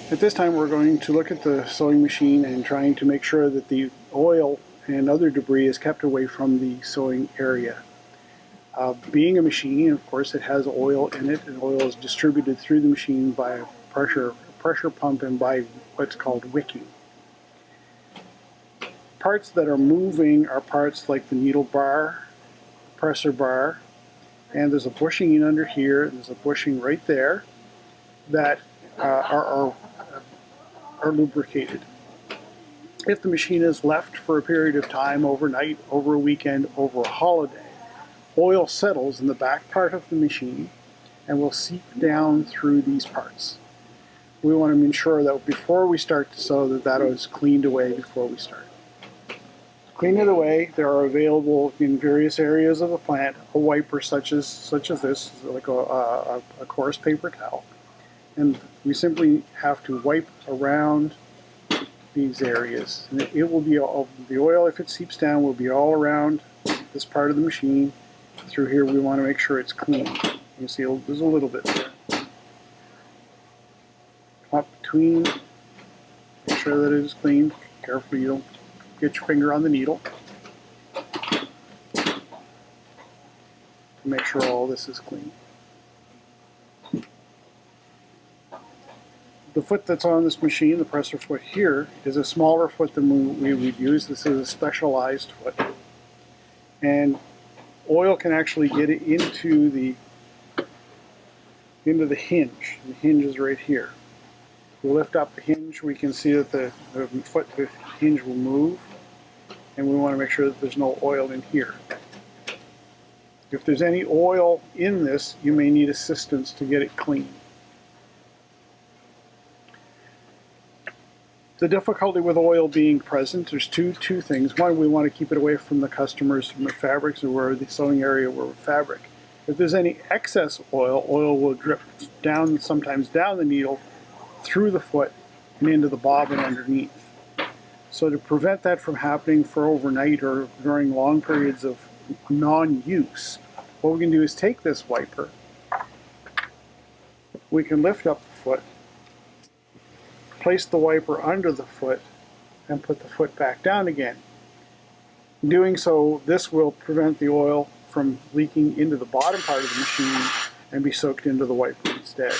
At this time we're going to look at the sewing machine and trying to make sure that the oil and other debris is kept away from the sewing area. Being a machine, of course, it has oil in it, and oil is distributed through the machine by a pressure pump and by what's called wicking. Parts that are moving are parts like the needle bar, presser bar, and there's a bushing in under here, there's a bushing right there that are lubricated. If the machine is left for a period of time, overnight, over a weekend, over a holiday, oil settles in the back part of the machine and will seep down through these parts. We want to ensure that before we start to sew that is cleaned away before we start. To clean it away, there are available in various areas of the plant a wiper such as this, like a coarse paper towel. And we simply have to wipe around these areas. And it will be all, the oil, if it seeps down, will be all around this part of the machine. Through here we want to make sure it's clean. You see there's a little bit there. Up between, make sure that it is clean. Carefully you don't get your finger on the needle. Make sure all this is clean. The foot that's on this machine, the presser foot here, is a smaller foot than we would use. This is a specialized foot. And oil can actually get into the hinge. The hinge is right here. If we lift up the hinge, we can see that the hinge will move, and we want to make sure that there's no oil in here. If there's any oil in this, you may need assistance to get it clean. The difficulty with oil being present, there's two things. One, we want to keep it away from the customers, from the fabrics, or the sewing area where fabric. If there's any excess oil, oil will drip down, sometimes down the needle, through the foot, and into the bobbin underneath. So to prevent that from happening for overnight or during long periods of non-use, what we can do is take this wiper, we can lift up the foot, place the wiper under the foot, and put the foot back down again. In doing so, this will prevent the oil from leaking into the bottom part of the machine and be soaked into the wiper instead.